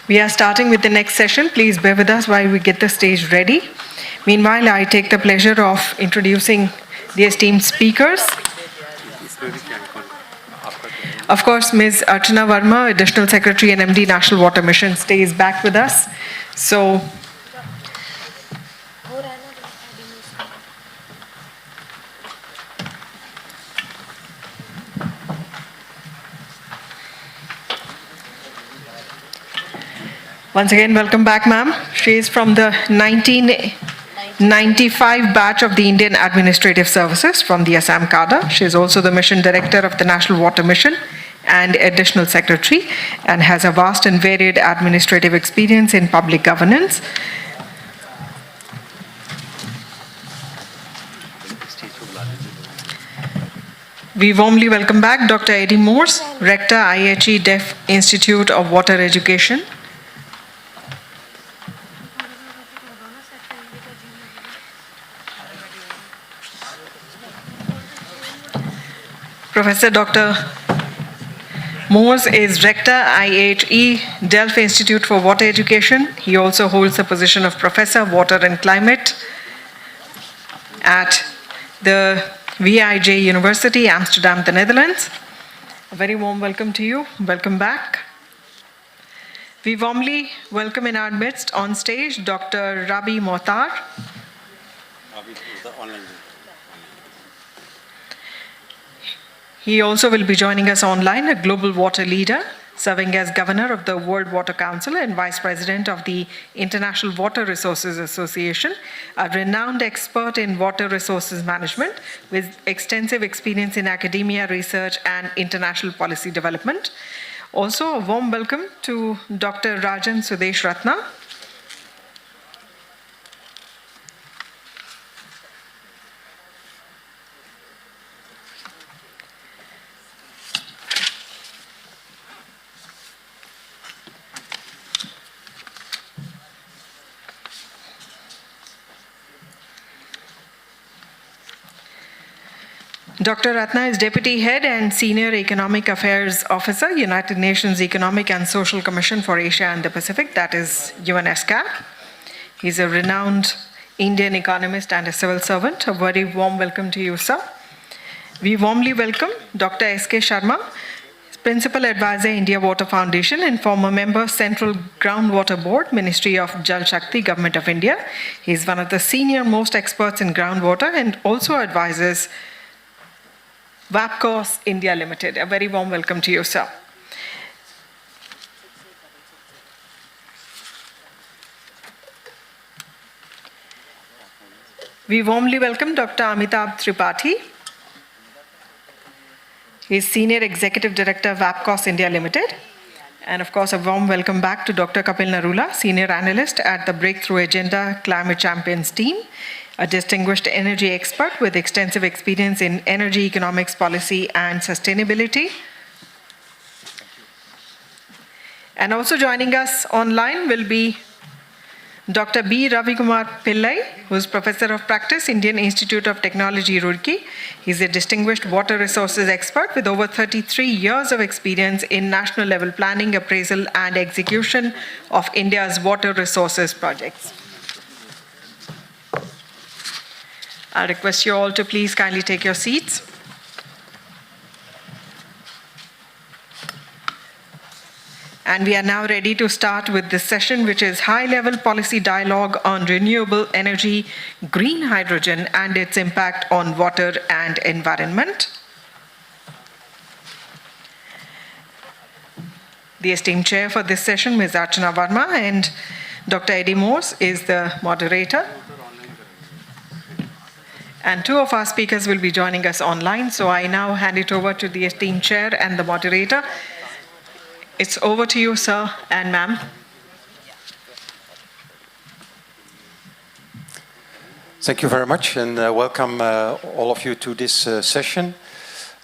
We are starting with the next session. Please bear with us while we get the stage ready. Meanwhile, I take the pleasure of introducing the esteemed speakers. Of course, Ms. Archana Verma, Additional Secretary and MD, National Water Mission, stays back with us. So, once again, welcome back, ma'am. She is from the 1995 batch of the Indian Administrative Services from the Assam cadre. She is also the Mission Director of the National Water Mission and Additional Secretary, and has a vast and varied administrative experience in public governance. We warmly welcome back Dr. Eddie Morse, Rector, IHE Deaf Institute of Water Education. Professor Dr. Morse is Rector, IHE Delft Institute for Water Education. He also holds the position of Professor, Water and Climate at the VIJ University, Amsterdam, the Netherlands. A very warm welcome to you. Welcome back. We warmly welcome in our midst on stage Dr. Rabi Mohtar. He also will be joining us online, a global water leader, serving as Governor of the World Water Council and Vice President of the International Water Resources Association, a renowned expert in water resources management with extensive experience in academia, research, and international policy development. Also, a warm welcome to Dr. Rajan Sudesh Ratna. Dr. Ratna is Deputy Head and Senior Economic Affairs Officer, United Nations Economic and Social Commission for Asia and the Pacific, that is UNESCAP. He's a renowned Indian economist and a civil servant. A very warm welcome to you, sir. We warmly welcome Dr. S.K. Sharma, Principal Advisor, India Water Foundation, and former member, Central Groundwater Board, Ministry of Jal Shakti, Government of India. He's one of the senior most experts in groundwater and also advises WAPCOS India Limited. A very warm welcome to you, sir. We warmly welcome Dr. Amitabh Tripathi. He is Senior Executive Director of WAPCOS India Limited. And of course, a warm welcome back to Dr. Kapil Narula, Senior Analyst at the Breakthrough Agenda Climate Champions team, a distinguished energy expert with extensive experience in energy economics policy and sustainability. And also joining us online will be Dr. B. Ravikumar Pillai, who is Professor of Practice, Indian Institute of Technology, Roorkee. He's a distinguished water resources expert with over 33 years of experience in national level planning, appraisal, and execution of India's water resources projects. I request you all to please kindly take your seats. And we are now ready to start with this session, which is high-level policy dialogue on renewable energy, green hydrogen, and its impact on water and environment. The esteemed chair for this session, Ms. Archana Verma, and Dr. Eddie Morse is the moderator. And two of our speakers will be joining us online. So I now hand it over to the esteemed chair and the moderator. It's over to you, sir and ma'am. Thank you very much, and welcome all of you to this session.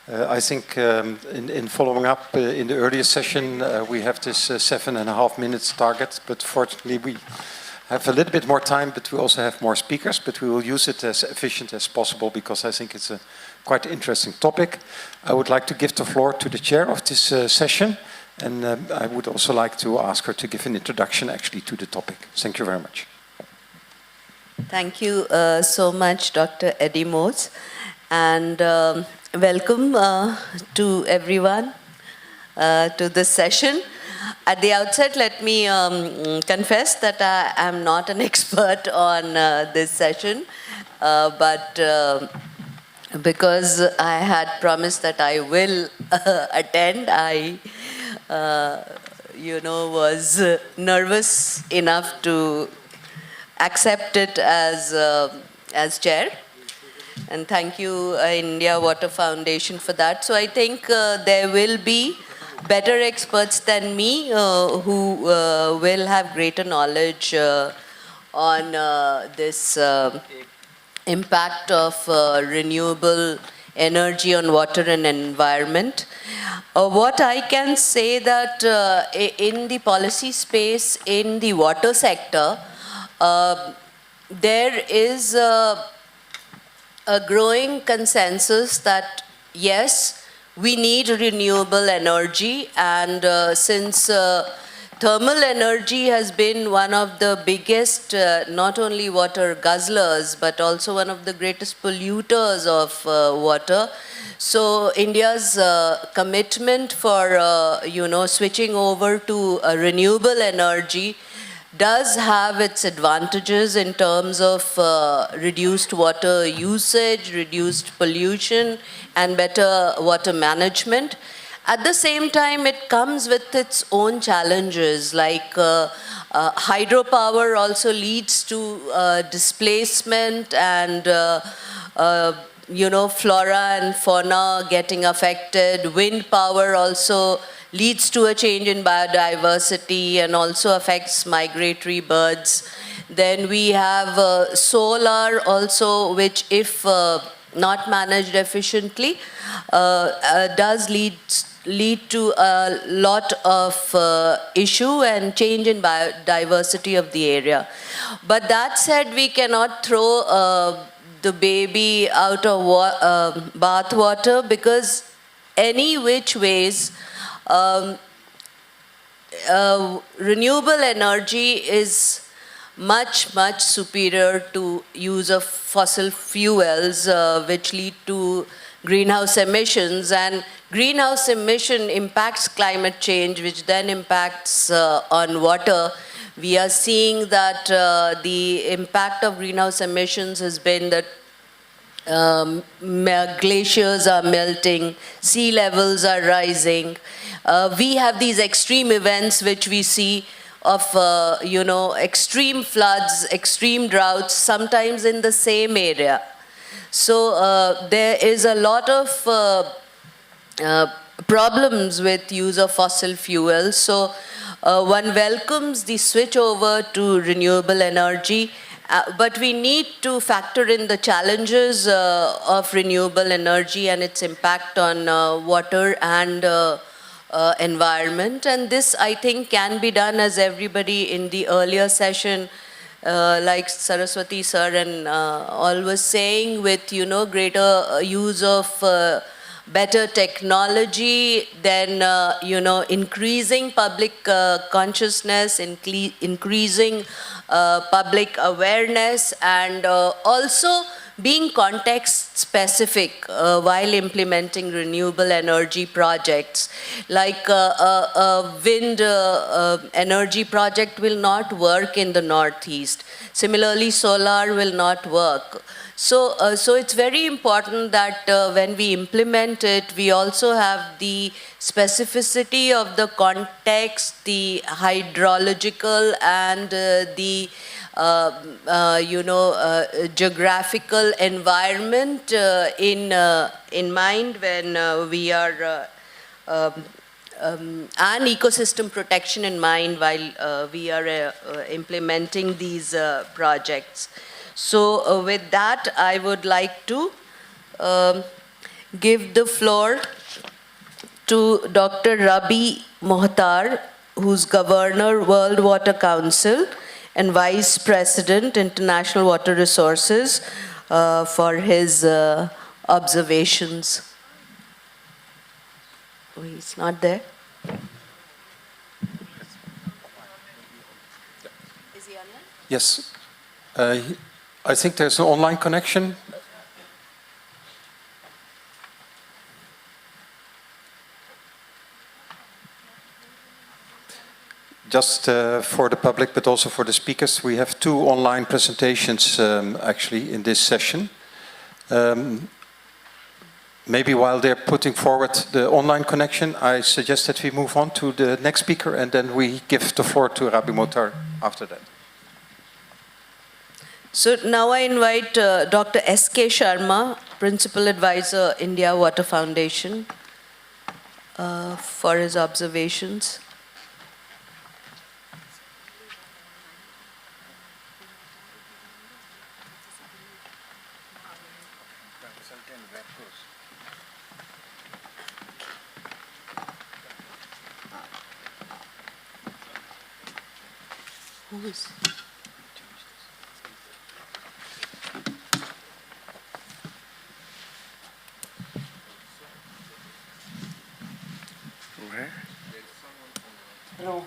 I think in following up in the earlier session, we have this 7.5 minutes target, but fortunately we have a little bit more time, but we also have more speakers, but we will use it as efficient as possible because I think it's a quite interesting topic. I would like to give the floor to the chair of this session, And I would also like to ask her to give an introduction actually to the topic. Thank you very much. Thank you so much, Dr. Eddie Mose, and welcome to everyone to this session. At the outset, let me confess that I am not an expert on this session, but because I had promised that I will attend, I was nervous enough to accept it as chair. And thank you, India Water Foundation, for that. So I think there will be better experts than me who will have greater knowledge on this impact of renewable energy on water and environment. What I can say that in the policy space in the water sector, there is a growing consensus that yes, we need renewable energy, and since thermal energy has been one of the biggest, not only water guzzlers, but also one of the greatest polluters of water. So India's commitment for, switching over to renewable energy does have its advantages in terms of reduced water usage, reduced pollution, and better water management. At the same time, it comes with its own challenges, like hydropower also leads to displacement and flora and fauna getting affected. Wind power also leads to a change in biodiversity and also affects migratory birds. Then we have solar also, which if not managed efficiently, does lead to a lot of issue and change in biodiversity of the area. But that said, we cannot throw the baby out of bath water, because any which ways renewable energy is much, much superior to use of fossil fuels, which lead to greenhouse emissions, and greenhouse emission impacts climate change, which then impacts on water. We are seeing that the impact of greenhouse emissions has been that glaciers are melting, sea levels are rising. We have these extreme events which we see of, extreme floods, extreme droughts, sometimes in the same area. So there is a lot of problems with use of fossil fuels. So one welcomes the switch over to renewable energy, but we need to factor in the challenges of renewable energy and its impact on water and environment. And this, I think, can be done, as everybody in the earlier session, like Saraswati sir and all was saying, with greater use of better technology, then increasing public consciousness, increasing public awareness, and also being context specific while implementing renewable energy projects. Like a wind energy project will not work in the Northeast. Similarly, solar will not work. So it's very important that when we implement it, we also have the specificity of the context, the hydrological and the geographical environment in mind when we are and ecosystem protection in mind while we are implementing these projects. So with that, I would like to give the floor to Dr. Rabi Mohtar, who's Governor, World Water Council, and Vice President, International Water Resources, for his observations. Oh, he's not there? he online? Yes. I think there's an online connection. Just for the public, but also for the speakers, we have 2 online presentations actually in this session. Maybe while they're putting forward the online connection, I suggest that we move on to the next speaker and then we give the floor to Rabi Motar after that. So now I invite Dr. S.K. Sharma, Principal Advisor, India Water Foundation, for his observations. Who is? Where? Hello.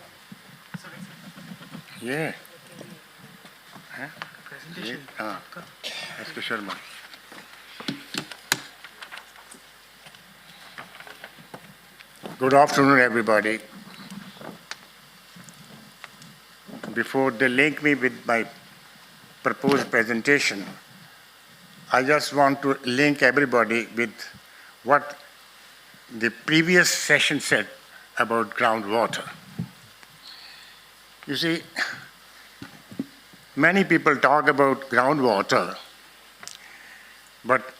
Yeah. Huh? Yeah. S.K. Sharma. Good afternoon, everybody. Before they link me with my proposed presentation, I just want to link everybody with what the previous session said about groundwater. You see, many people talk about groundwater, but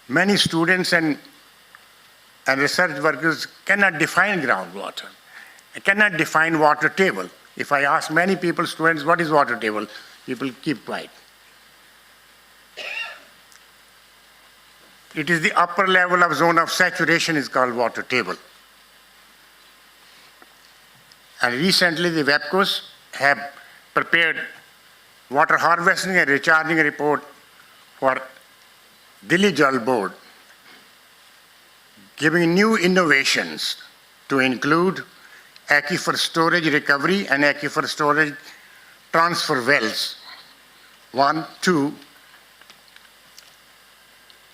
many students and research workers cannot define groundwater, cannot define water table. If I ask many people, students, what is water table? People keep quiet. It is the upper level of zone of saturation is called water table. And recently the WEPCOs have prepared water harvesting and recharging report for Delhi Jal Board, giving new innovations to include aquifer storage recovery and aquifer storage transfer wells. 1, 2,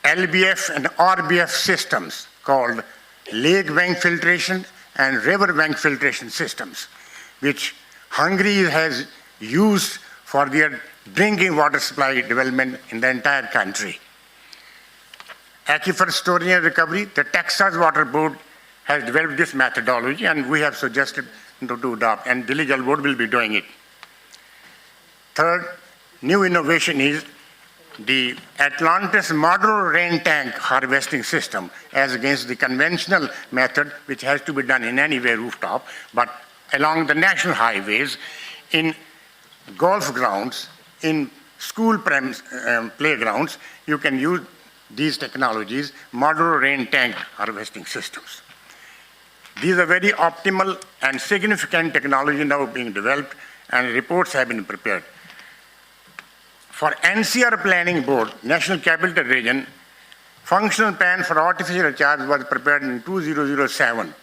LBF and RBF systems called lake bank filtration and river bank filtration systems, which Hungary has used for their drinking water supply development in the entire country. Aquifer storage and recovery, the Texas Water Board has developed this methodology and we have suggested to adopt, and Delhi Jal Board will be doing it. Third, new innovation is the Atlantis modular rain tank harvesting system as against the conventional method which has to be done in anywhere rooftop, but along the national highways, in golf grounds, in school playgrounds, you can use these technologies, modular rain tank harvesting systems. These are very optimal and significant technology now being developed and reports have been prepared. For NCR Planning Board, National Capital Region, functional plan for artificial recharge was prepared in 2007.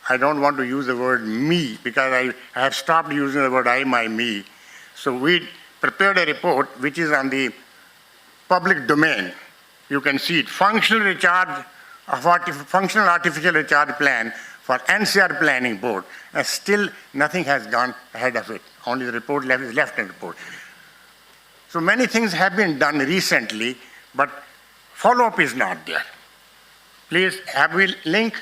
I don't want to use the word me because I have stopped using the word I, my, me. So we prepared a report which is on the public domain. You can see it, functional artificial recharge plan for NCR Planning Board, and still nothing has gone ahead of it. Only the report is left in report. So many things have been done recently, but follow-up is not there. Please, have we link?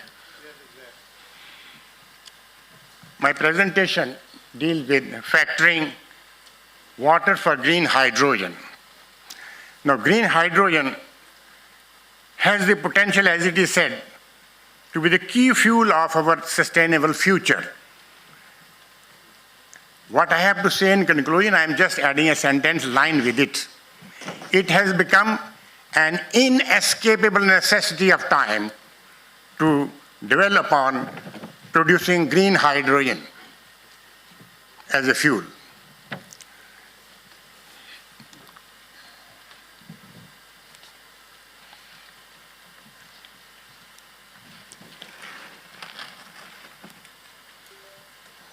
My presentation deals with factoring water for green hydrogen. Now, green hydrogen has the potential, as it is said, to be the key fuel of our sustainable future. What I have to say in conclusion, I am just adding a sentence line with it. It has become an inescapable necessity of time to develop on producing green hydrogen as a fuel.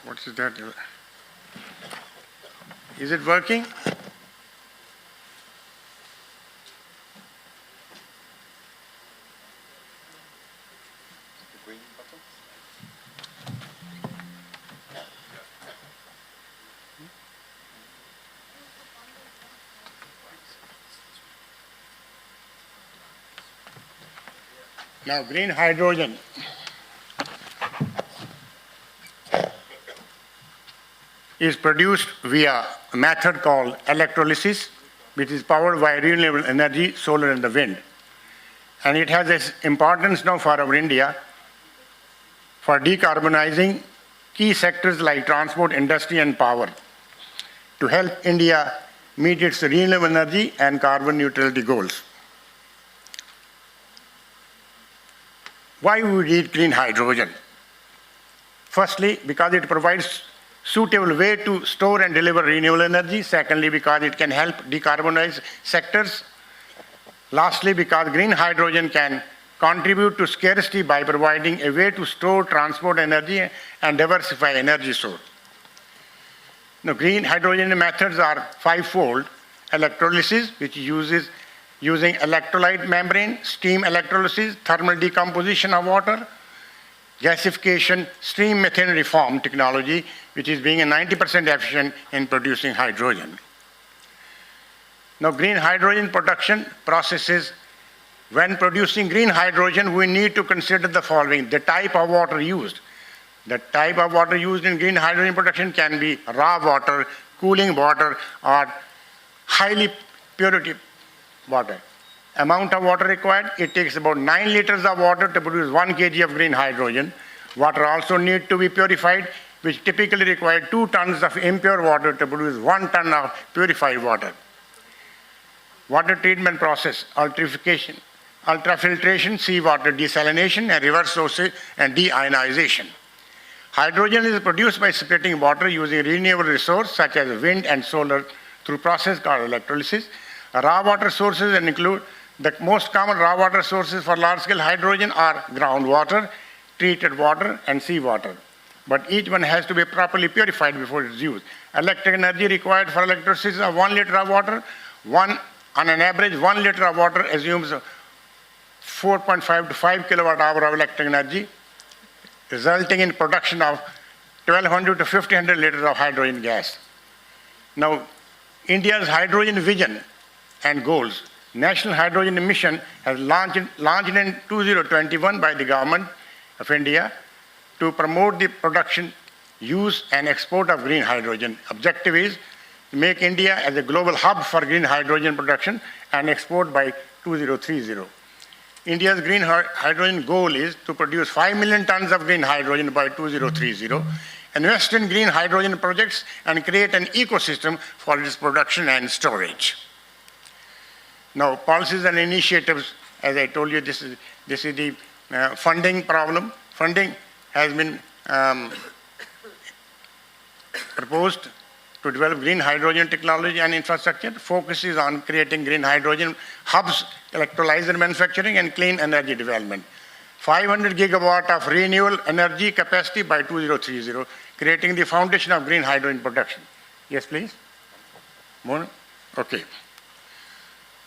What is that? Is it working? Now, green hydrogen is produced via a method called electrolysis, which is powered by renewable energy, solar and the wind. And it has its importance now for our India for decarbonizing key sectors like transport, industry and power to help India meet its renewable energy and carbon neutrality goals. Why we need green hydrogen? Firstly, because it provides suitable way to store and deliver renewable energy. Secondly, because it can help decarbonize sectors. Lastly, because green hydrogen can contribute to scarcity by providing a way to store, transport energy and diversify energy source. Now, green hydrogen methods are fivefold. Electrolysis, which uses using electrolyte membrane, steam electrolysis, thermal decomposition of water, gasification, steam methane reform technology, which is being 90% efficient in producing hydrogen. Now, green hydrogen production processes, when producing green hydrogen, we need to consider the following: the type of water used. The type of water used in green hydrogen production can be raw water, cooling water, or highly purity water. Amount of water required, it takes about 9 liters of water to produce 1 kg of green hydrogen. Water also need to be purified, which typically require 2 tons of impure water to produce 1 ton of purified water. Water treatment process, ultrafiltration, seawater desalination, and reverse osmosis and deionization. Hydrogen is produced by splitting water using renewable resources such as wind and solar through process called electrolysis. Raw water sources include the most common raw water sources for large-scale hydrogen are groundwater, treated water, and seawater. But each one has to be properly purified before it's used. Electric energy required for electrolysis of 1 liter of water. On an average, 1 liter of water assumes 4.5 to 5 kilowatt hour of electric energy, resulting in production of 1,200 to 1,500 liters of hydrogen gas. Now, India's hydrogen vision and goals. National Hydrogen Mission has launched in 2021 by the Government of India to promote the production, use and export of green hydrogen. Objective is to make India as a global hub for green hydrogen production and export by 2030. India's green hydrogen goal is to produce 5 million tons of green hydrogen by 2030, invest in green hydrogen projects and create an ecosystem for its production and storage. Now, policies and initiatives, as I told you, this is the funding problem. Funding has been proposed to develop green hydrogen technology and infrastructure. Focuses on creating green hydrogen hubs, electrolyzer manufacturing, and clean energy development. 500 gigawatt of renewable energy capacity by 2030, creating the foundation of green hydrogen production. Yes, please. More? Okay.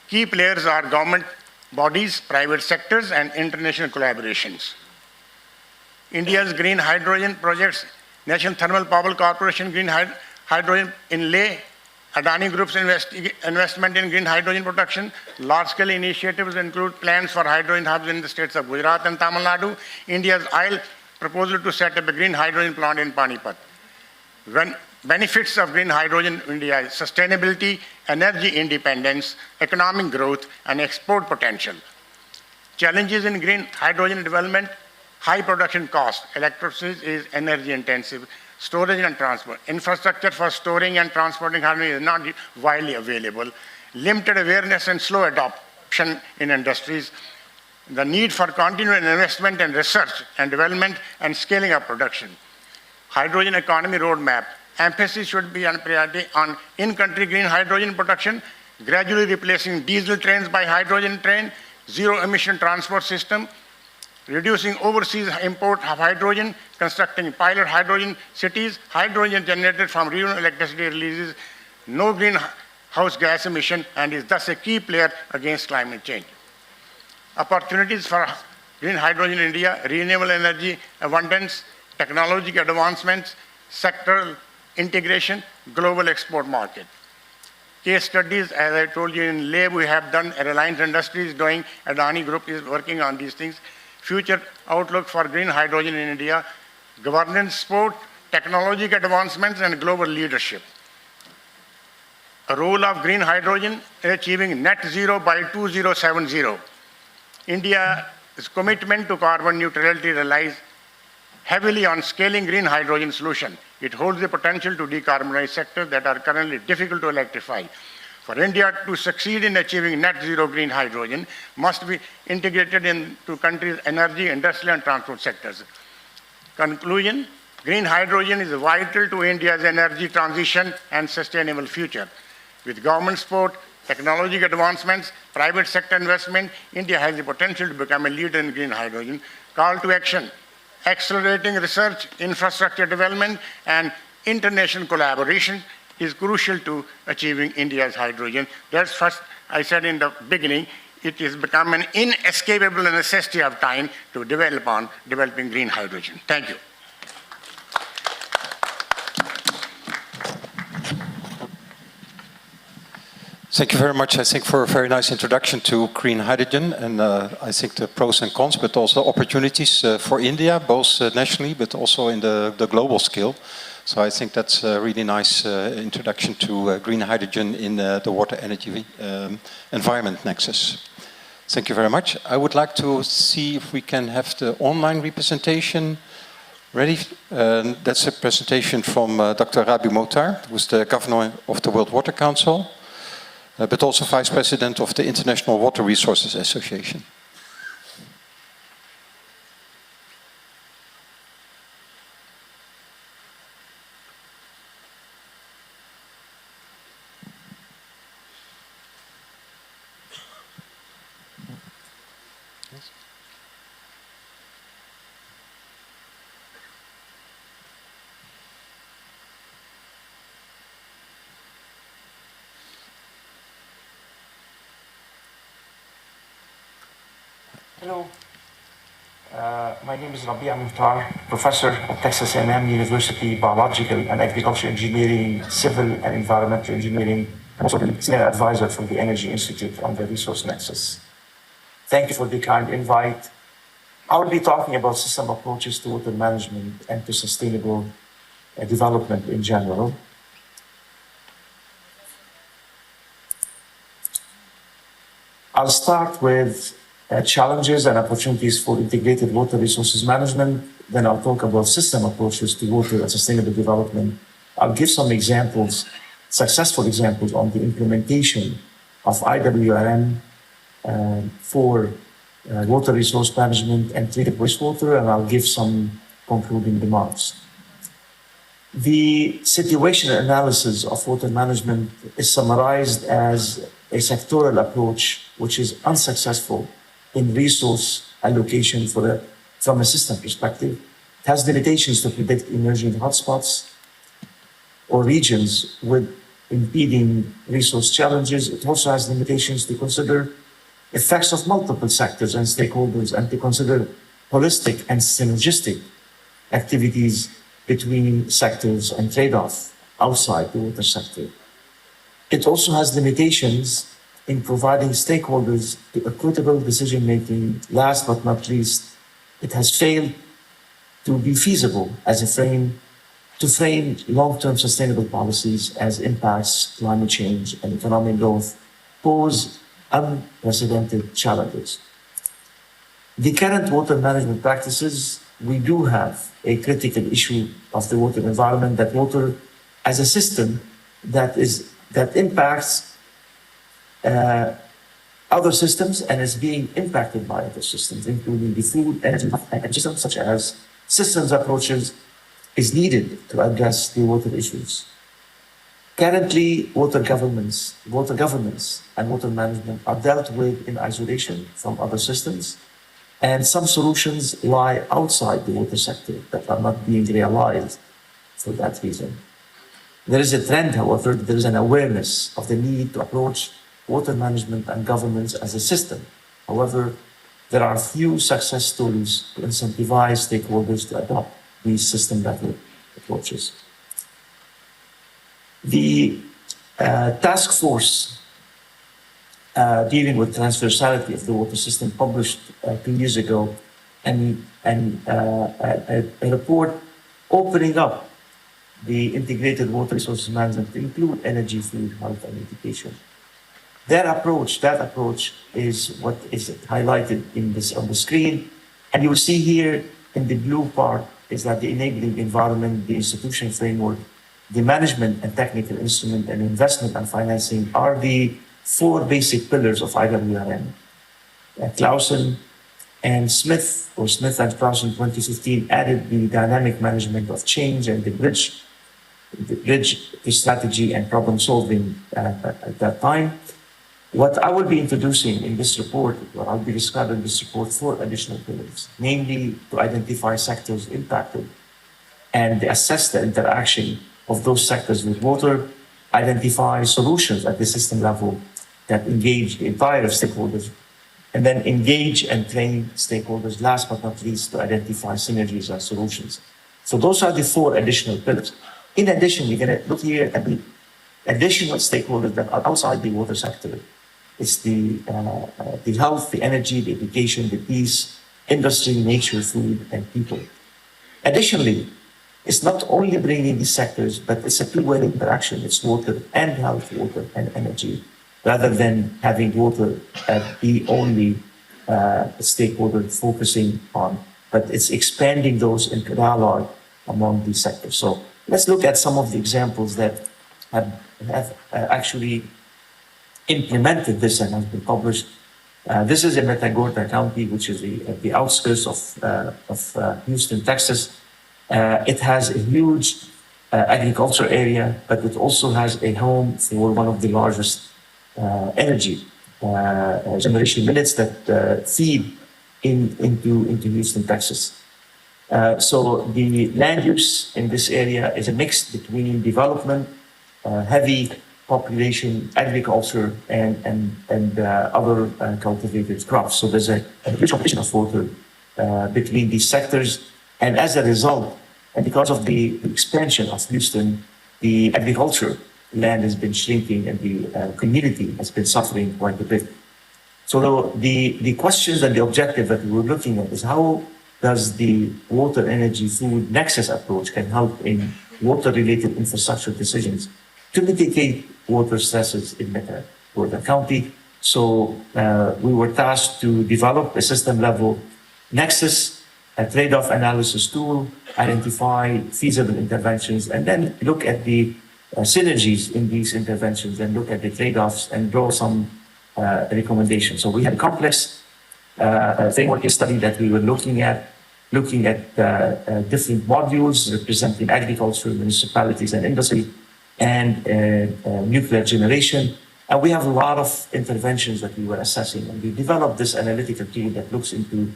Key players are government bodies, private sectors, and international collaborations. India's green hydrogen projects, National Thermal Power Corporation Green Hydrogen in Leh, Adani Group's investment in green hydrogen production. Large-scale initiatives include plans for hydrogen hubs in the states of Gujarat and Tamil Nadu. India's IL proposal to set up a green hydrogen plant in Panipat. Benefits of green hydrogen in India is sustainability, energy independence, economic growth, and export potential. Challenges in green hydrogen development: high production cost. Electrolysis is energy intensive. Storage and transport. Infrastructure for storing and transporting hydrogen is not widely available. Limited awareness and slow adoption in industries. The need for continued investment in research and development and scaling up production. Hydrogen economy roadmap. Emphasis should be on priority on in-country green hydrogen production, gradually replacing diesel trains by hydrogen train, zero emission transport system, reducing overseas import of hydrogen, constructing pilot hydrogen cities. Hydrogen generated from renewable electricity releases no greenhouse gas emission and is thus a key player against climate change. Opportunities for green hydrogen in India, renewable energy abundance, technological advancements, sectoral integration, global export market. Case studies, as I told you in lab, we have done, Reliance Industries is doing, Adani Group is working on these things. Future outlook for green hydrogen in India, governance support, technological advancements, and global leadership. A role of green hydrogen in achieving net zero by 2070. India's commitment to carbon neutrality relies heavily on scaling green hydrogen solution. It holds the potential to decarbonize sectors that are currently difficult to electrify. For India to succeed in achieving net zero green hydrogen must be integrated into country's energy, industrial and transport sectors. Conclusion, green hydrogen is vital to India's energy transition and sustainable future. With government support, technological advancements, private sector investment, India has the potential to become a leader in green hydrogen. Call to action, accelerating research, infrastructure development, and international collaboration is crucial to achieving India's hydrogen. That's first, I said in the beginning, it has become an inescapable necessity of time to develop on developing green hydrogen. Thank you. Thank you very much, I think, for a very nice introduction to green hydrogen, and I think the pros and cons, but also opportunities for India, both nationally, but also in the global scale. So I think that's a really nice introduction to green hydrogen in the water energy environment nexus. Thank you very much. I would like to see if we can have the online representation ready. That's a presentation from Dr. Rabi Mokhtar, who's the governor of the World Water Council, but also Vice President of the International Water Resources Association. Hello, my name is Rabi Mokhtar, professor at Texas A&M University, Biological and Agricultural Engineering, Civil and Environmental Engineering, and also the senior advisor for the Energy Institute on the Resource Nexus. Thank you for the kind invite. I will be talking about system approaches to water management and to sustainable development in general. I'll start with challenges and opportunities for integrated water resources management. Then I'll talk about system approaches to water and sustainable development. I'll give some examples, successful examples on the implementation of IWRM for water resource management and treated wastewater, and I'll give some concluding remarks. The situational analysis of water management is summarized as a sectoral approach which is unsuccessful in resource allocation from a system perspective. It has limitations to predict emerging hotspots or regions with impeding resource challenges. It also has limitations to consider effects of multiple sectors and stakeholders and to consider holistic and synergistic activities between sectors and trade-off outside the water sector. It also has limitations in providing stakeholders to equitable decision-making. Last but not least, it has failed to be feasible as a frame to frame long-term sustainable policies as impacts climate change and economic growth pose unprecedented challenges. The current water management practices, we do have a critical issue of the water environment, that water as a system that impacts other systems and is being impacted by other systems, including the food, energy, and systems, such as systems approaches is needed to address the water issues. Currently, water governance and water management are dealt with in isolation from other systems, And some solutions lie outside the water sector that are not being realized for that reason. There is a trend, however, there is an awareness of the need to approach water management and governance as a system. However, there are few success stories to incentivize stakeholders to adopt these system-level approaches. The task force dealing with transversality of the water system published 2 years ago a report opening up the integrated water resources management to include energy, food, health, and education. That approach is what is highlighted on the screen. And you will see here in the blue part is that the enabling environment, the institution framework, the management and technical instrument, and investment and financing are the 4 basic pillars of IWRM. Clausen and Smith, or Smith and Clausen 2015, added the dynamic management of change and the bridge to strategy and problem solving at that time. What I will be introducing in this report, what I'll be describing in this report, 4 additional pillars, namely to identify sectors impacted and assess the interaction of those sectors with water, identify solutions at the system level that engage the entire stakeholders, and then engage and train stakeholders, last but not least, to identify synergies and solutions. So those are the 4 additional pillars. In addition, you're going to look here at the additional stakeholders that are outside the water sector. It's the health, the energy, the education, the peace, industry, nature, food, and people. Additionally, it's not only bringing these sectors, but it's a two-way interaction. It's water and health, water and energy, rather than having water the only stakeholder focusing on, but it's expanding those into dialogue among these sectors. So let's look at some of the examples that have actually implemented this and have been published. This is in Matagorda County, which is the outskirts of Houston, Texas. It has a huge agriculture area, but it also has a home for one of the largest energy generation units that feed into Houston, Texas. So the land use in this area is a mix between development, heavy population, agriculture, and other cultivated crops. So there's a huge competition of water between these sectors. And as a result, and because of the expansion of Houston, the agriculture land has been shrinking and the community has been suffering quite a bit. So the questions and the objective that we're looking at is how does the water, energy, food nexus approach can help in water-related infrastructure decisions to mitigate water stresses in Matagorda County. So we were tasked to develop a system-level nexus, a trade-off analysis tool, identify feasible interventions, and then look at the synergies in these interventions and look at the trade-offs and draw some recommendations. So we had a complex framework study that we were looking at different modules representing agriculture, municipalities, and industry, and nuclear generation. And we have a lot of interventions that we were assessing. And we developed this analytical tool that looks into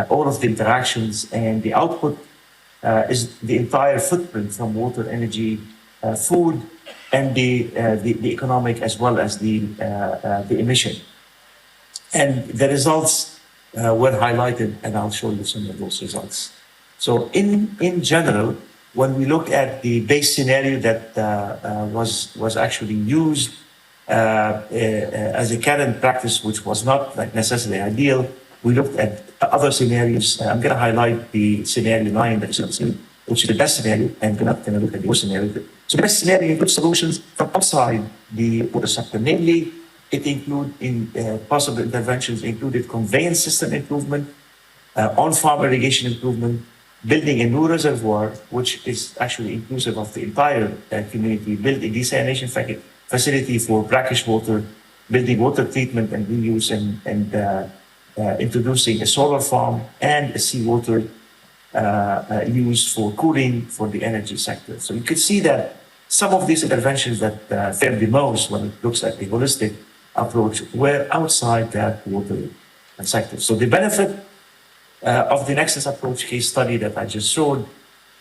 all of the interactions, and the output is the entire footprint from water, energy, food, and the economic as well as the emission. And the results were highlighted, and I'll show you some of those results. So in general, when we look at the base scenario that was actually used as a current practice, which was not necessarily ideal, we looked at other scenarios. I'm going to highlight the scenario 9 that is which is the best scenario, and we're not going to look at the worst scenario. So the best scenario includes solutions from outside the water sector. Namely, it include possible interventions included conveyance system improvement, on-farm irrigation improvement, building a new reservoir, which is actually inclusive of the entire community, build a desalination facility for brackish water, building water treatment and reuse, and introducing a solar farm and a seawater used for cooling for the energy sector. So you could see that some of these interventions that fared the most when it looks at the holistic approach were outside that water sector. So the benefit of the Nexus approach case study that I just showed,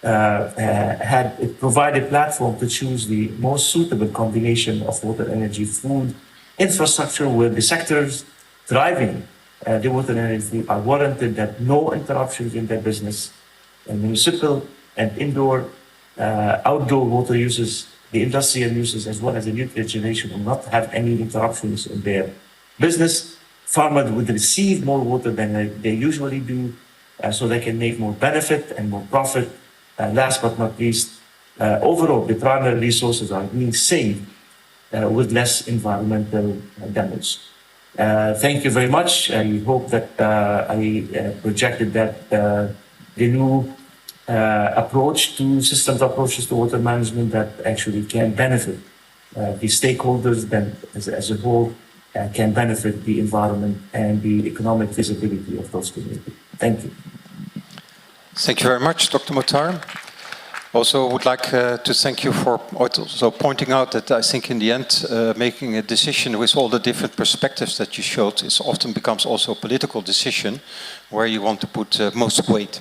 it provided a platform to choose the most suitable combination of water, energy, food, infrastructure, where the sectors driving the water and energy are warranted that no interruptions in their business, and municipal and indoor, outdoor water uses, the industrial uses, as well as the nuclear generation will not have any interruptions in their business. Farmers would receive more water than they usually do, so they can make more benefit and more profit. Last but not least, overall, the primary resources are being saved with less environmental damage. Thank you very much. I hope that I projected that the new approach to systems approaches to water management that actually can benefit the stakeholders, then as a whole, can benefit the environment and the economic visibility of those communities. Thank you. Thank you very much, Dr. Muhtar. Also would like to thank you for also pointing out that I think in the end, making a decision with all the different perspectives that you showed, it often becomes also a political decision where you want to put most weight.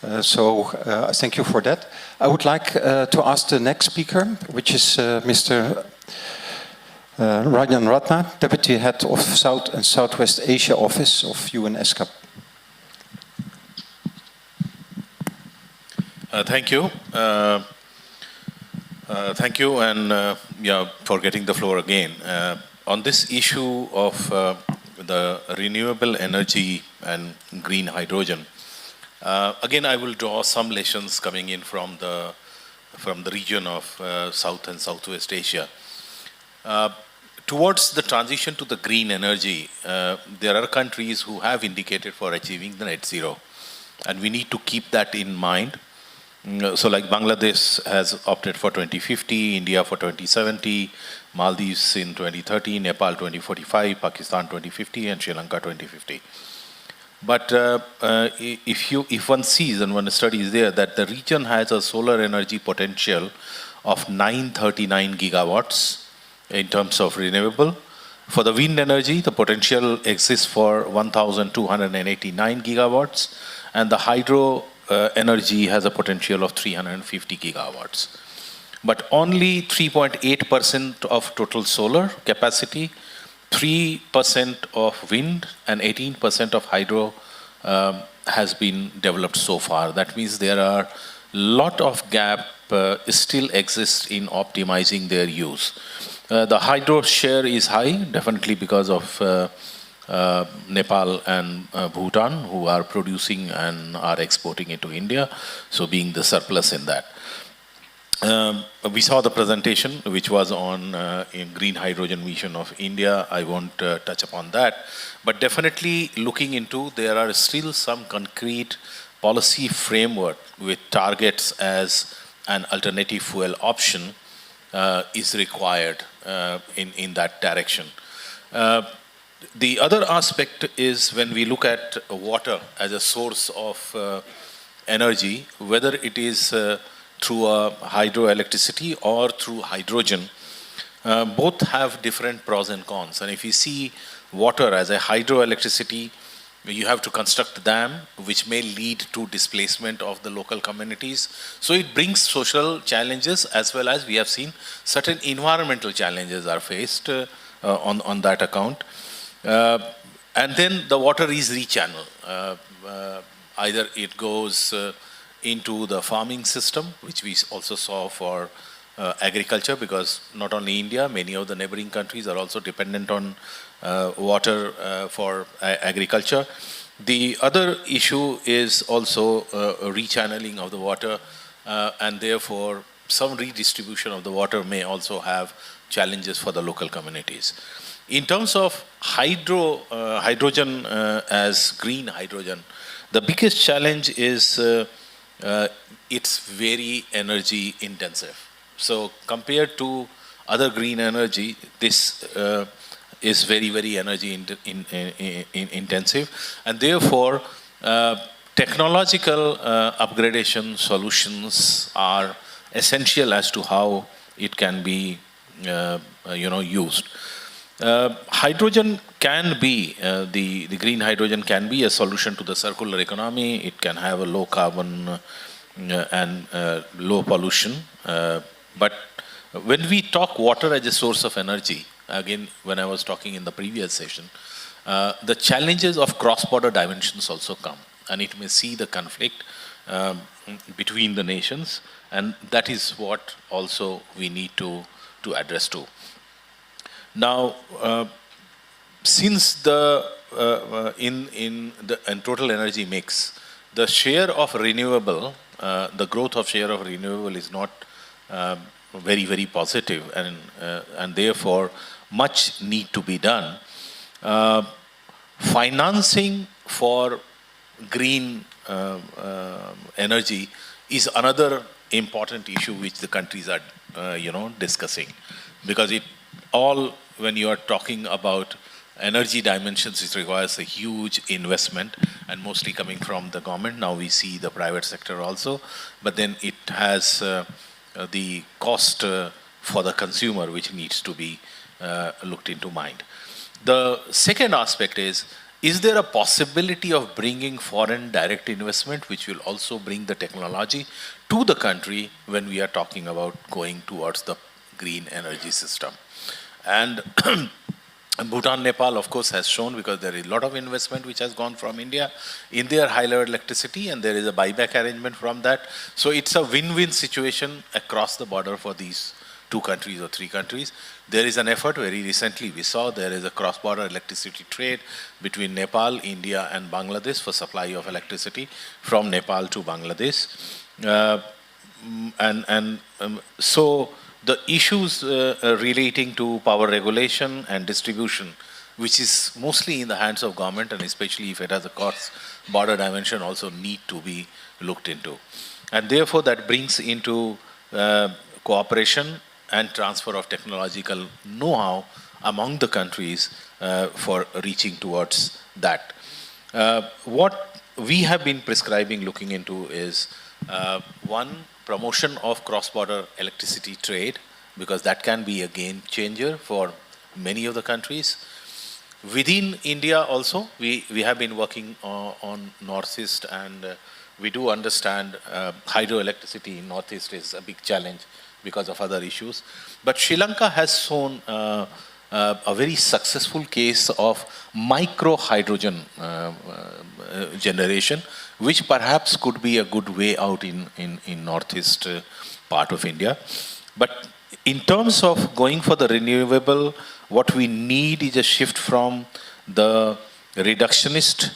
Thank you for that. I would like to ask the next speaker, which is Mr. Rajan Ratna, Deputy Head of South and Southwest Asia Office of UNESCO. Thank you. Thank you, and for getting the floor again. On this issue of the renewable energy and green hydrogen, again, I will draw some lessons coming in from the region of South and Southwest Asia. Towards the transition to the green energy, there are countries who have indicated for achieving the net zero, and we need to keep that in mind. So like Bangladesh has opted for 2050, India for 2070, Maldives in 2030, Nepal 2045, Pakistan 2050, and Sri Lanka 2050. But if one sees and one studies there that the region has a solar energy potential of 939 gigawatts in terms of renewable. For the wind energy, the potential exists for 1,289 gigawatts, and the hydro energy has a potential of 350 gigawatts. But only 3.8% of total solar capacity, 3% of wind, and 18% of hydro has been developed so far. That means there are a lot of gap still exists in optimizing their use. The hydro share is high, definitely because of Nepal and Bhutan, who are producing and are exporting it to India, so being the surplus in that. We saw the presentation, which was on green hydrogen mission of India. I won't touch upon that, but definitely looking into, there are still some concrete policy framework with targets as an alternative fuel option is required in that direction. The other aspect is when we look at water as a source of energy, whether it is through hydroelectricity or through hydrogen, both have different pros and cons. And if you see water as a hydroelectricity, you have to construct a dam, which may lead to displacement of the local communities. So it brings social challenges, as well as we have seen certain environmental challenges are faced on that account. And then the water is rechanneled. Either it goes into the farming system, which we also saw for agriculture, because not only India, many of the neighboring countries are also dependent on water for agriculture. The other issue is also rechanneling of the water, and therefore some redistribution of the water may also have challenges for the local communities. In terms of hydrogen as green hydrogen, the biggest challenge is it's very energy intensive. So compared to other green energy, this is very, very energy intensive, and therefore technological upgradation solutions are essential as to how it can be used. Hydrogen can be, the green hydrogen can be a solution to the circular economy. It can have a low carbon and low pollution. But when we talk water as a source of energy, again, when I was talking in the previous session, the challenges of cross-border dimensions also come, and it may see the conflict between the nations, and that is what also we need to address too. Now, since in total energy mix, the share of renewable, the growth of share of renewable is not very, very positive, and therefore much need to be done. Financing for green energy is another important issue which the countries are, discussing, because when you are talking about energy dimensions, it requires a huge investment, and mostly coming from the government. Now we see the private sector also, but then it has the cost for the consumer, which needs to be looked into mind. The second aspect is there a possibility of bringing foreign direct investment, which will also bring the technology to the country when we are talking about going towards the green energy system? And Bhutan, Nepal, of course, has shown, because there is a lot of investment which has gone from India in their high-level electricity, and there is a buyback arrangement from that. So it's a win-win situation across the border for these 2 countries or 3 countries. There is an effort, very recently we saw there is a cross-border electricity trade between Nepal, India and Bangladesh for supply of electricity from Nepal to Bangladesh. So the issues relating to power regulation and distribution, which is mostly in the hands of government, and especially if it has a cross-border dimension, also need to be looked into. And therefore that brings into cooperation and transfer of technological know-how among the countries for reaching towards that. What we have been prescribing, looking into, is one, promotion of cross-border electricity trade, because that can be a game changer for many of the countries. Within India also, we have been working on Northeast, and we do understand hydroelectricity in Northeast is a big challenge because of other issues. But Sri Lanka has shown a very successful case of micro-hydrogen generation, which perhaps could be a good way out in Northeast part of India. But in terms of going for the renewable, what we need is a shift from the reductionist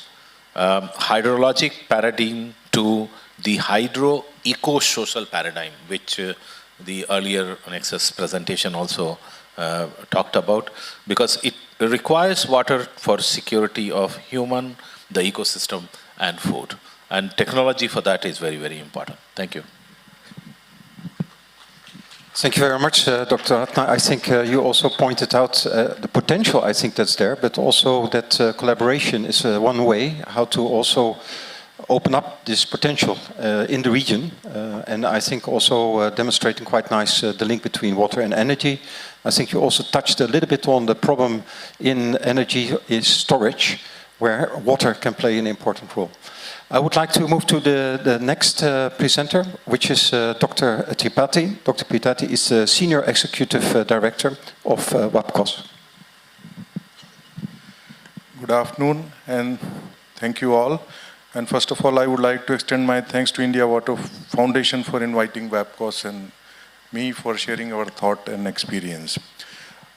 hydrologic paradigm to the hydro-eco-social paradigm, which the earlier Nexus presentation also talked about, because it requires water for security of human, the ecosystem, and food. And technology for that is very, very important. Thank you. Thank you very much, Dr. Ratna. I think you also pointed out the potential, I think, that's there, but also that collaboration is one way how to also open up this potential in the region. And I think also demonstrating quite nice the link between water and energy. I think you also touched a little bit on the problem in energy is storage, where water can play an important role. I would like to move to the next presenter, which is Dr. Tripathi. Dr. Tripathi is the Senior Executive Director of WAPCOS. Good afternoon, and thank you all. And first of all, I would like to extend my thanks to India Water Foundation for inviting WAPCOS and me for sharing our thought and experience.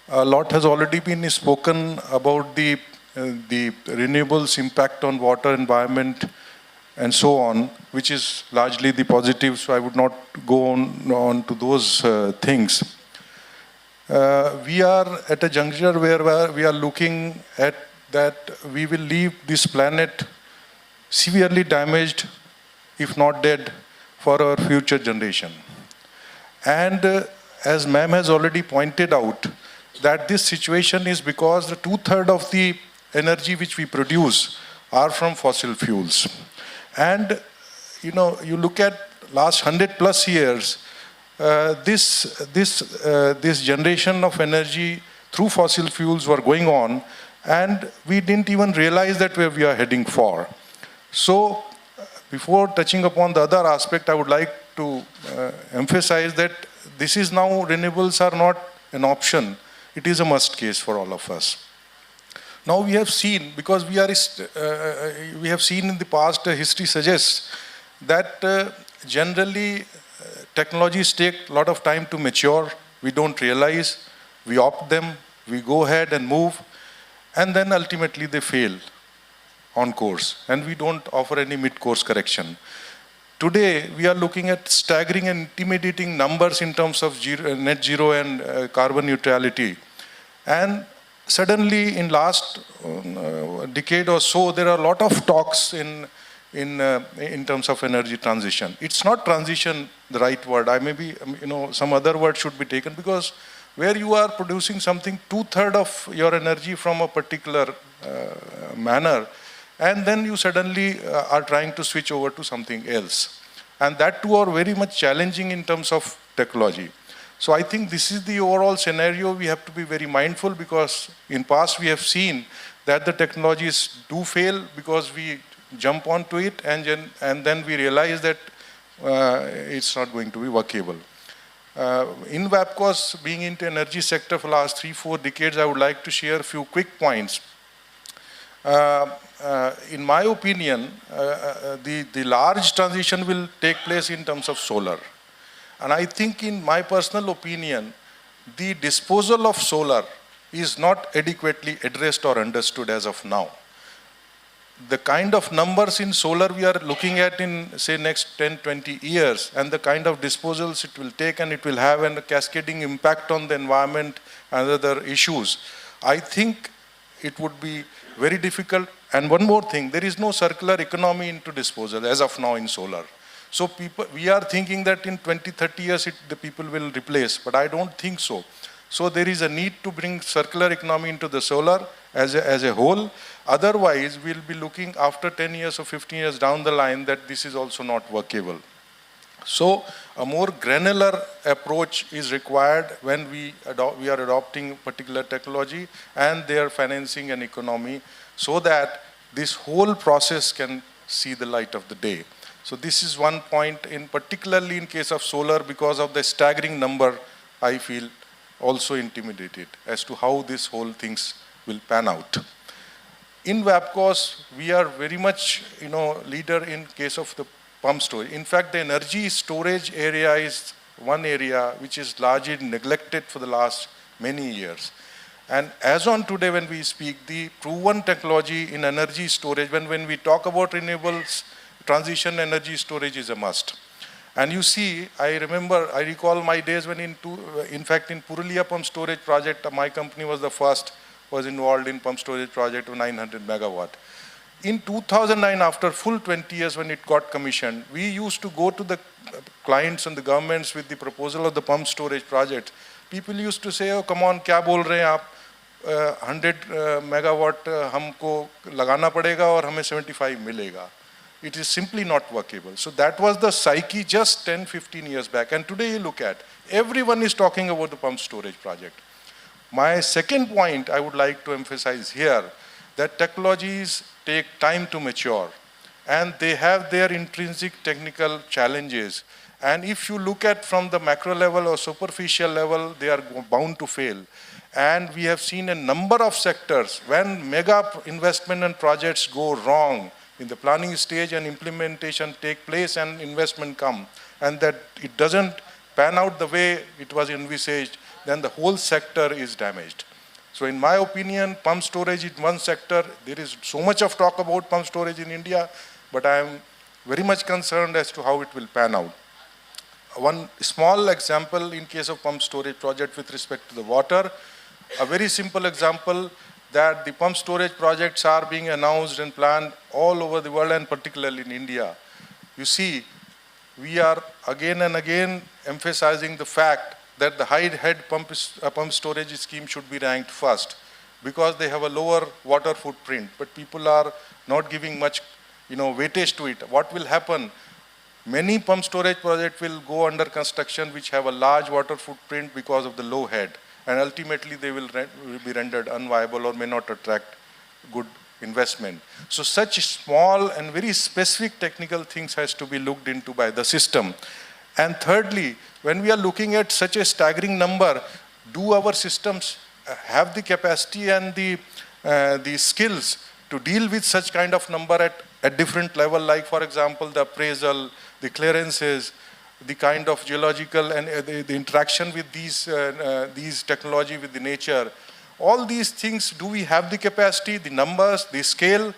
A lot has already been spoken about the renewables impact on water, environment, and so on, which is largely the positive, so I would not go on to those things. We are at a juncture where we are looking at that we will leave this planet severely damaged, if not dead, for our future generation. And as ma'am has already pointed out, that this situation is because the 2/3 of the energy which we produce are from fossil fuels. And you look at last 100+ years, this generation of energy through fossil fuels were going on, and we didn't even realize that where we are heading for. So, before touching upon the other aspect, I would like to emphasize that this is now, renewables are not an option, it is a must case for all of us. Now we have seen, because we have seen in the past, history suggests that generally technologies take a lot of time to mature, we don't realize, we opt them, we go ahead and move, and then ultimately they fail on course, and we don't offer any mid-course correction. Today, we are looking at staggering and intimidating numbers in terms of net zero and carbon neutrality. And suddenly, in last decade or so, there are a lot of talks in terms of energy transition. It's not transition the right word. Some other word should be taken, because where you are producing something, 2/3 of your energy from a particular manner, and then you suddenly are trying to switch over to something else. And that too are very much challenging in terms of technology. So I think this is the overall scenario. We have to be very mindful, because in past we have seen that the technologies do fail because we jump onto it and then we realize that it's not going to be workable. In WAPCOS, being into energy sector for the last 3-4 decades, I would like to share a few quick points. In my opinion, the large transition will take place in terms of solar. And I think, in my personal opinion, the disposal of solar is not adequately addressed or understood as of now. The kind of numbers in solar we are looking at in, say, next 10-20 years, and the kind of disposals it will take, and it will have a cascading impact on the environment and other issues, I think it would be very difficult. And one more thing, there is no circular economy into disposal as of now in solar. So we are thinking that in 20-30 years the people will replace, but I don't think so. So there is a need to bring circular economy into the solar as a whole. Otherwise, we'll be looking after 10 years or 15 years down the line that this is also not workable. So a more granular approach is required when we are adopting particular technology and their financing and economy, so that this whole process can see the light of the day. So this is one point, particularly in case of solar, because of the staggering number, I feel also intimidated as to how this whole things will pan out. In WAPCOS, we are very much, leader in case of the pump storage. In fact, the energy storage area is one area which is largely neglected for the last many years. And as on today, when we speak, the proven technology in energy storage, when we talk about renewables, transition energy storage is a must. And you see, I recall my days when in fact in Purulia pump storage project, my company was the first, was involved in pump storage project of 900 megawatt. In 2009, after full 20 years when it got commissioned, we used to go to the clients and the governments with the proposal of the pump storage project. People used to say, oh, come on, kya bol rahe hain aap? 100 megawatt हमको लगाना पड़ेगा और हमें 75 मिलेगा. It is simply not workable. So that was the psyche just 10-15 years back. And today you look at, everyone is talking about the pump storage project. My second point I would like to emphasize here, that technologies take time to mature, and they have their intrinsic technical challenges. And if you look at from the macro level or superficial level, they are bound to fail. And we have seen a number of sectors when mega investment and projects go wrong in the planning stage and implementation take place and investment come, and that it doesn't pan out the way it was envisaged, then the whole sector is damaged. So in my opinion, pump storage is one sector. There is so much of talk about pump storage in India, but I am very much concerned as to how it will pan out. One small example in case of pump storage project with respect to the water, a very simple example, that the pump storage projects are being announced and planned all over the world, and particularly in India. You see, we are again and again emphasizing the fact that the high head pump storage scheme should be ranked first, because they have a lower water footprint, but people are not giving much weightage to it. What will happen? Many pump storage projects will go under construction which have a large water footprint because of the low head. and ultimately they will be rendered unviable or may not attract good investment. So such small and very specific technical things has to be looked into by the system. And thirdly, when we are looking at such a staggering number, do our systems have the capacity and the skills to deal with such kind of number at different level, like for example, the appraisal, the clearances, the kind of geological and the interaction with these technology with the nature. All these things, do we have the capacity, the numbers, the scale,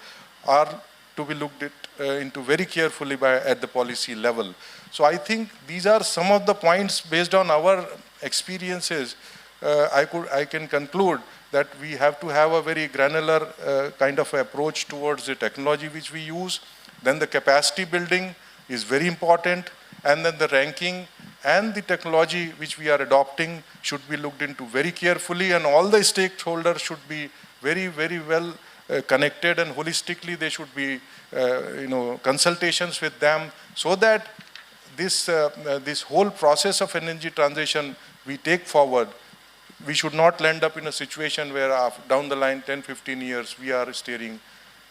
are to be looked into very carefully at the policy level. So I think these are some of the points based on our experiences. I can conclude that we have to have a very granular kind of approach towards the technology which we use. Then the capacity building is very important, and then the ranking and the technology which we are adopting should be looked into very carefully, and all the stakeholders should be very, very well connected, and holistically they should be consultations with them, so that this whole process of energy transition we take forward. We should not land up in a situation where down the line 10, 15 years we are staring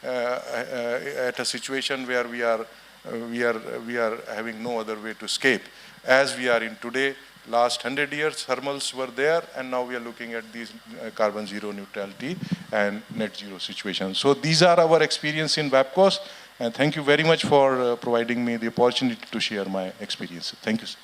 at a situation where we are having no other way to escape. As we are in today, last 100 years thermals were there, and now we are looking at these carbon zero neutrality and net zero situations. So these are our experience in WAPCOS, and thank you very much for providing me the opportunity to share my experience. Thank you, sir.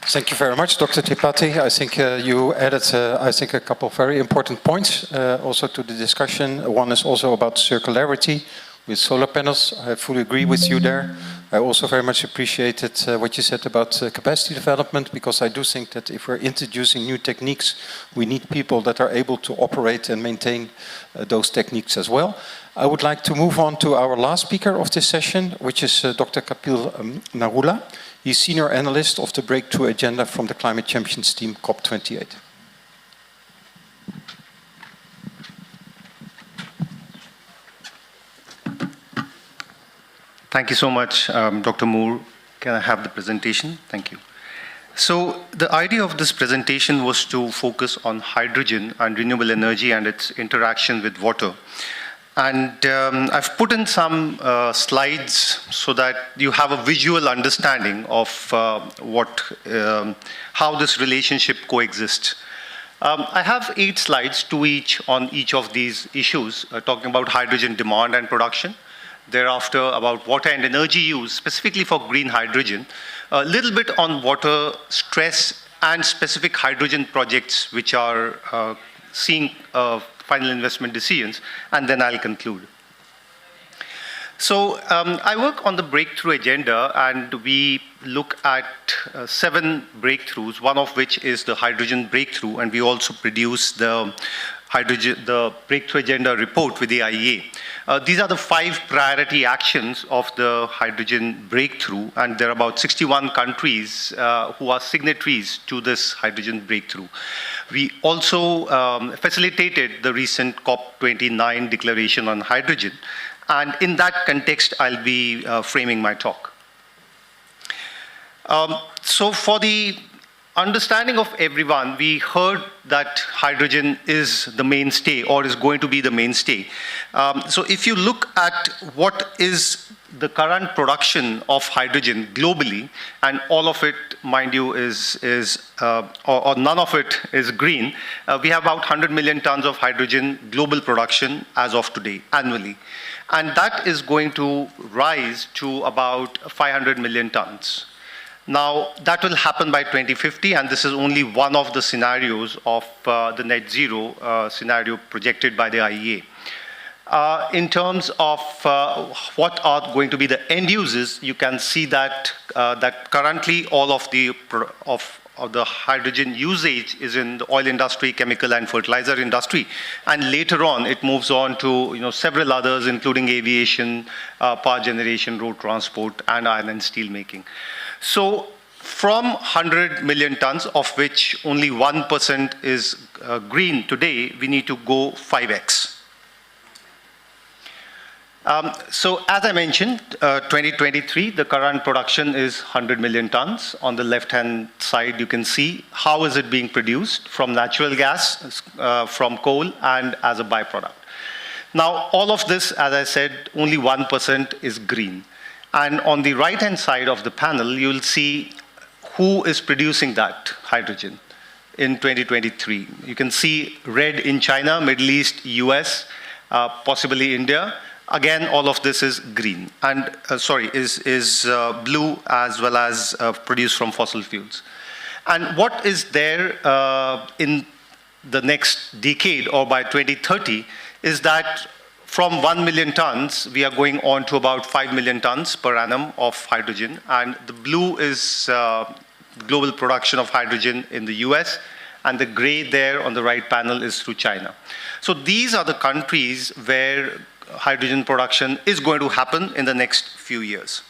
Thank you very much, Dr. Tripathi. I think you added, a couple of very important points also to the discussion. One is also about circularity with solar panels. I fully agree with you there. I also very much appreciated what you said about capacity development, because I do think that if we're introducing new techniques, we need people that are able to operate and maintain those techniques as well. I would like to move on to our last speaker of this session, which is Dr. Kapil Narula. He's Senior Analyst of the Breakthrough Agenda from the Climate Champions Team, COP28. Thank you so much, Dr. Moore. Can I have the presentation? Thank you. So the idea of this presentation was to focus on hydrogen and renewable energy and its interaction with water. And I've put in some slides so that you have a visual understanding of how this relationship coexists. I have 8 slides, 2 each on each of these issues, talking about hydrogen demand and production. Thereafter, about water and energy use, specifically for green hydrogen. A little bit on water stress and specific hydrogen projects which are seeing final investment decisions, and then I'll conclude. So I work on the breakthrough agenda, and we look at 7 breakthroughs, one of which is the hydrogen breakthrough, and we also produce the breakthrough agenda report with the IEA. These are the 5 priority actions of the hydrogen breakthrough, and there are about 61 countries who are signatories to this hydrogen breakthrough. We also facilitated the recent COP29 declaration on hydrogen, and in that context, I'll be framing my talk. So for the understanding of everyone, we heard that hydrogen is the mainstay or is going to be the mainstay. So if you look at what is the current production of hydrogen globally, and all of it, mind you, or none of it is green, we have about 100 million tons of hydrogen global production as of today, annually. And that is going to rise to about 500 million tons. Now, that will happen by 2050, and this is only one of the scenarios of the net zero scenario projected by the IEA. In terms of what are going to be the end uses, you can see that currently all of the hydrogen usage is in the oil industry, chemical and fertilizer industry, and later on it moves on to several others, including aviation, power generation, road transport, and iron and steel making. So from 100 million tons, of which only 1% is green today, we need to go 5x. So as I mentioned, 2023, the current production is 100 million tons. On the left-hand side, you can see how is it being produced from natural gas, from coal, and as a byproduct. Now, all of this, as I said, only 1% is green. And on the right-hand side of the panel, you'll see who is producing that hydrogen in 2023. You can see red in China, Middle East, US, possibly India. Again, all of this is green, and is blue as well as produced from fossil fuels. And what is there in the next decade or by 2030 is that from 1 million tons, we are going on to about 5 million tons per annum of hydrogen. And the blue is global production of hydrogen in the US, and the gray there on the right panel is through China. So these are the countries where hydrogen production is going to happen in the next few years.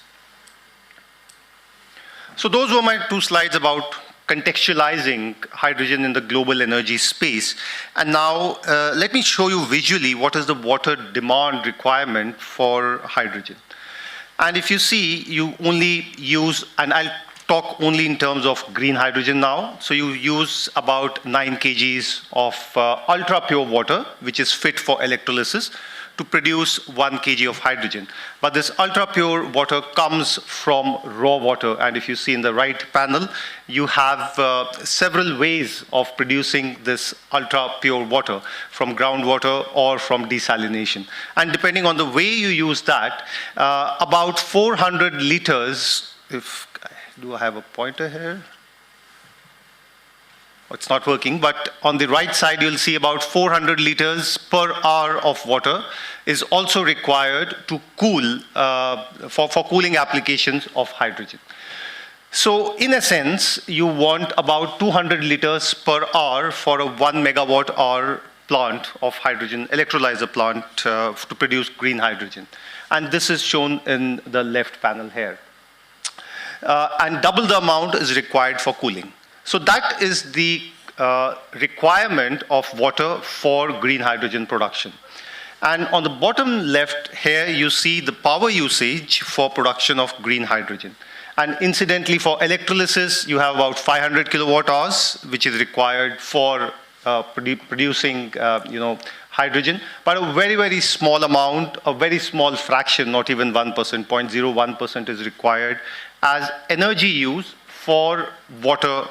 So those were my 2 slides about contextualizing hydrogen in the global energy space. And now let me show you visually what is the water demand requirement for hydrogen. And if you see, you only use, and I'll talk only in terms of green hydrogen now. So you use about 9 kgs of ultra pure water, which is fit for electrolysis, to produce 1 kg of hydrogen. But this ultra pure water comes from raw water. And if you see in the right panel, you have several ways of producing this ultra pure water, from groundwater or from desalination. And depending on the way you use that, about 400 liters, do I have a pointer here? It's not working, but on the right side, you'll see about 400 liters per hour of water is also required to cool, for cooling applications of hydrogen. So in a sense, you want about 200 liters per hour for a 1 megawatt hour plant of hydrogen, electrolyzer plant, to produce green hydrogen. And this is shown in the left panel here. And double the amount is required for cooling. So that is the requirement of water for green hydrogen production. And on the bottom left here, you see the power usage for production of green hydrogen. And incidentally, for electrolysis, you have about 500 kilowatt hours, which is required for producing hydrogen. But a very, very small amount, a very small fraction, not even 1%, 0.01% is required as energy use for water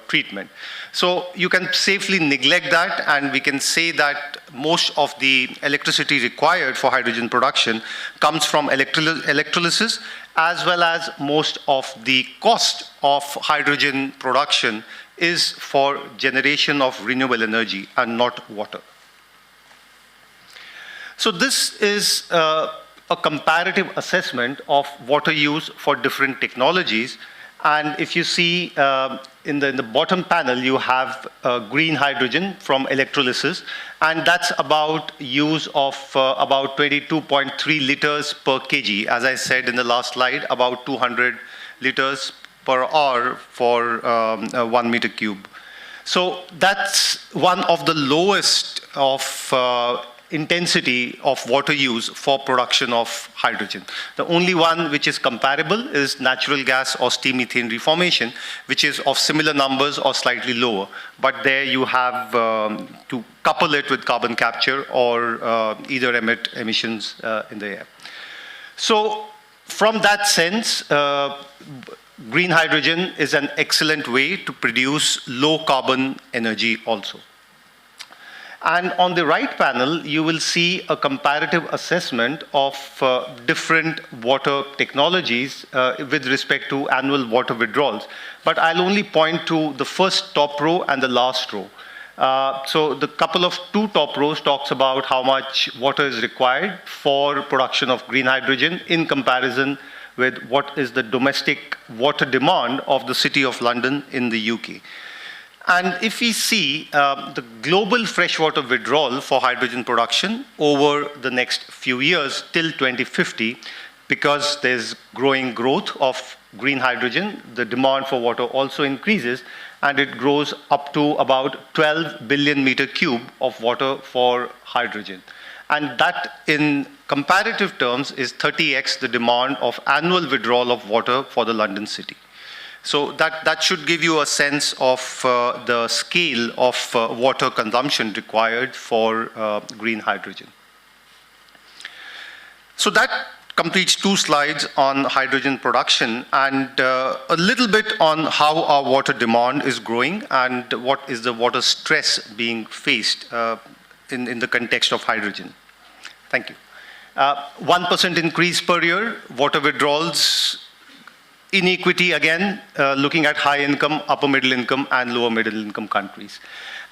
treatment. So you can safely neglect that, and we can say that most of the electricity required for hydrogen production comes from electrolysis, as well as most of the cost of hydrogen production is for generation of renewable energy and not water. So this is a comparative assessment of water use for different technologies. And if you see in the bottom panel, you have green hydrogen from electrolysis, and that's about use of about 22.3 liters per kg. As I said in the last slide, about 200 liters per hour for 1 meter cube. So that's one of the lowest of intensity of water use for production of hydrogen. The only one which is comparable is natural gas or steam methane reformation, which is of similar numbers or slightly lower. But there you have to couple it with carbon capture or either emit emissions in the air. So from that sense, green hydrogen is an excellent way to produce low carbon energy also. And on the right panel, you will see a comparative assessment of different water technologies with respect to annual water withdrawals. But I'll only point to the first top row and the last row. So the two top rows talks about how much water is required for production of green hydrogen in comparison with what is the domestic water demand of the City of London in the UK. And if we see the global freshwater withdrawal for hydrogen production over the next few years till 2050, because there's growing growth of green hydrogen, the demand for water also increases, and it grows up to about 12 billion meter cube of water for hydrogen. And that in comparative terms, is 30x the demand of annual withdrawal of water for the London city. So that should give you a sense of the scale of water consumption required for green hydrogen. So that completes 2 slides on hydrogen production and a little bit on how our water demand is growing and what is the water stress being faced in the context of hydrogen. Thank you. 1% increase per year, water withdrawals, inequity again, looking at high income, upper middle income and lower middle income countries.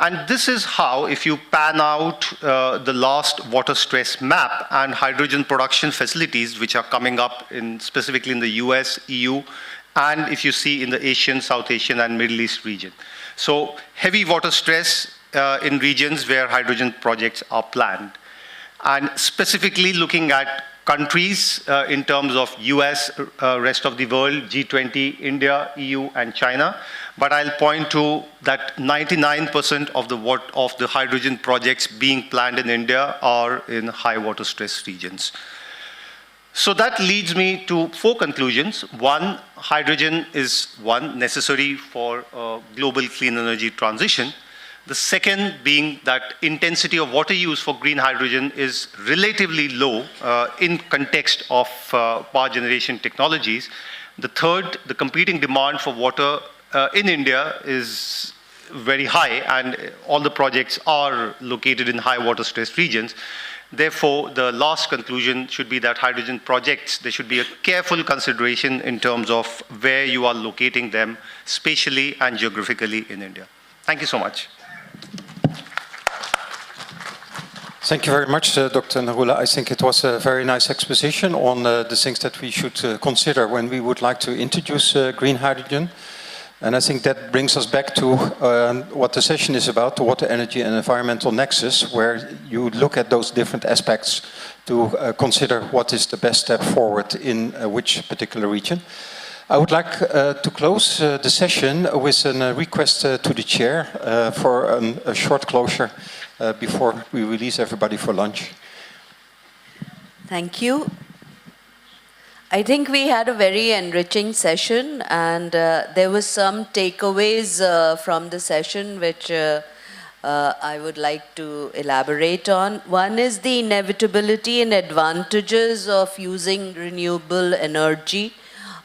And this is how, if you pan out the last water stress map and hydrogen production facilities which are coming up specifically in the US, EU, and if you see in the Asian, South Asian and Middle East region. So heavy water stress in regions where hydrogen projects are planned. And specifically looking at countries in terms of US, rest of the world, G20, India, EU, and China. But I'll point to that 99% of the hydrogen projects being planned in India are in high water stress regions. So that leads me to 4 conclusions. 1, hydrogen is necessary for global clean energy transition. The second being that intensity of water use for green hydrogen is relatively low in context of power generation technologies. The third, the competing demand for water in India is very high and all the projects are located in high water stress regions. Therefore, the last conclusion should be that hydrogen projects, there should be a careful consideration in terms of where you are locating them spatially and geographically in India. Thank you so much. Thank you very much, Dr. Narula. I think it was a very nice exposition on the things that we should consider when we would like to introduce green hydrogen. And I think that brings us back to what the session is about, the Water, Energy and Environmental Nexus, where you look at those different aspects to consider what is the best step forward in which particular region. I would like to close the session with a request to the chair for a short closure before we release everybody for lunch. Thank you. I think we had a very enriching session and there were some takeaways from the session which I would like to elaborate on. One is the inevitability and advantages of using renewable energy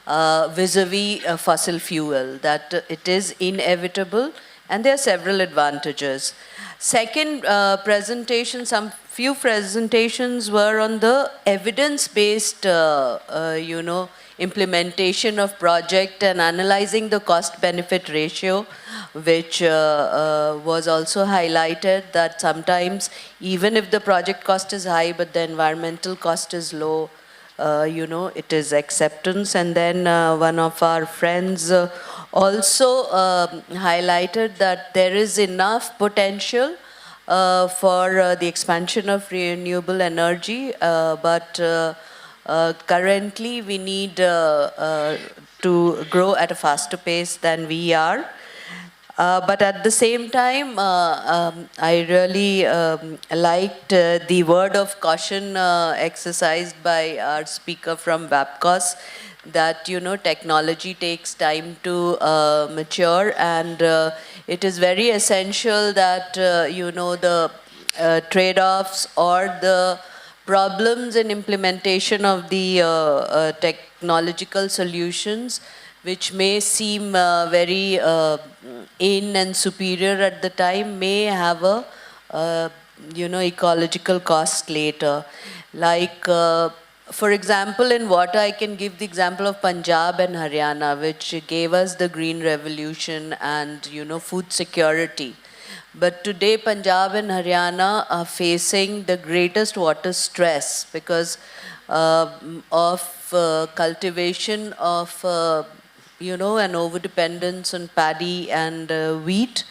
vis-a-vis fossil fuel, that it is inevitable and there are several advantages. Second presentation, few presentations were on the evidence-based, implementation of project and analyzing the cost-benefit ratio, which was also highlighted that sometimes even if the project cost is high but the environmental cost is low, it is acceptance. And then one of our friends also highlighted that there is enough potential for the expansion of renewable energy, but currently we need to grow at a faster pace than we are. But at the same time, I really liked the word of caution exercised by our speaker from WAPCOS, that technology takes time to mature, and it is very essential that the trade-offs or the problems in implementation of the technological solutions, which may seem very in and superior at the time, may have a ecological cost later. Like for example, in water, I can give the example of Punjab and Haryana, which gave us the green revolution and food security. But today, Punjab and Haryana are facing the greatest water stress because of cultivation of an overdependence on paddy and wheat.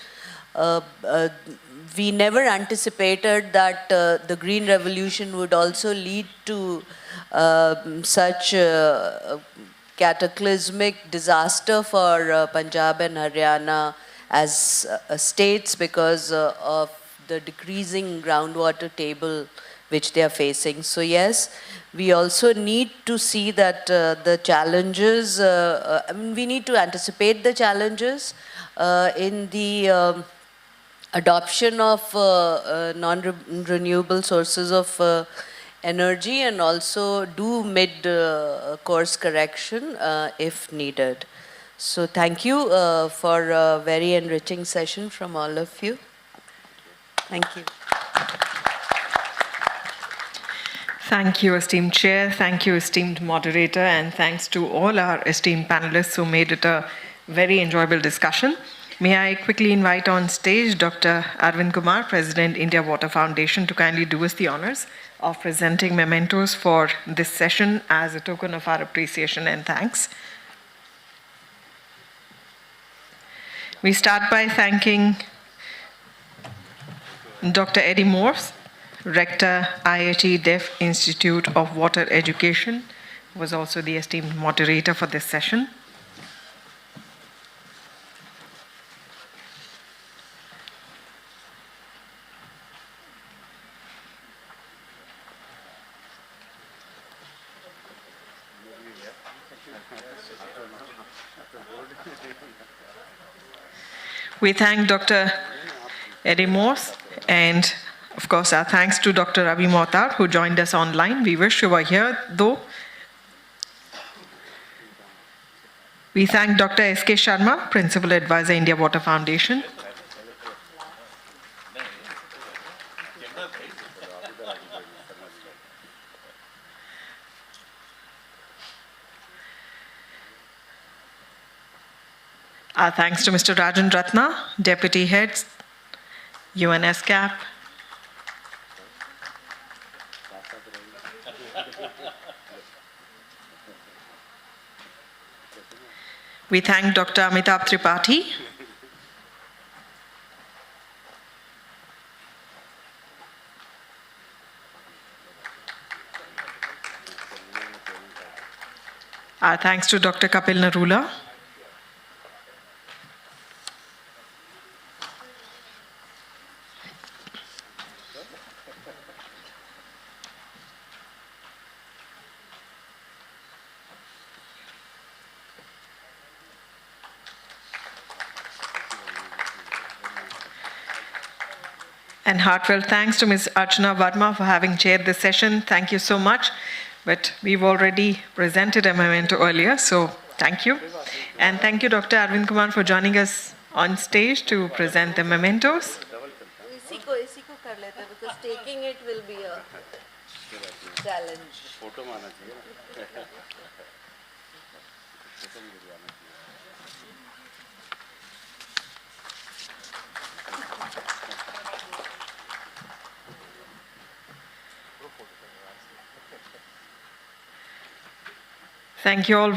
We never anticipated that the green revolution would also lead to such cataclysmic disaster for Punjab and Haryana as states because of the decreasing groundwater table which they are facing. So yes, we also need to see that the challenges, I mean, we need to anticipate the challenges in the adoption of non-renewable sources of energy, and also do mid-course correction if needed. So thank you for a very enriching session from all of you. Thank you. Thank you, esteemed chair. Thank you, esteemed moderator. And thanks to all our esteemed panelists who made it a very enjoyable discussion. May I quickly invite on stage Dr. Arvind Kumar, President, India Water Foundation, to kindly do us the honors of presenting mementos for this session as a token of our appreciation and thanks. We start by thanking Dr. Eddie Morse, Rector, IIT Deaf Institute of Water Education, who was also the esteemed moderator for this session. We thank Dr. Eddie Morse, and of course our thanks to Dr. Ravi Mohtar, who joined us online. We wish you were here though. We thank Dr. S.K. Sharma, Principal Advisor, India Water Foundation. Our thanks to Mr. Rajan Ratna, Deputy Head, UNSCAP. We thank Dr. Amitabh Tripathi. Our thanks to Dr. Kapil Narula. And heartfelt thanks to Ms. Archana Verma for having chaired this session. Thank you so much. But we've already presented a memento earlier, so thank you. And thank you, Dr. Arvind Kumar, for joining us on stage to present the mementos. Because taking it will be a challenge. Thank you all.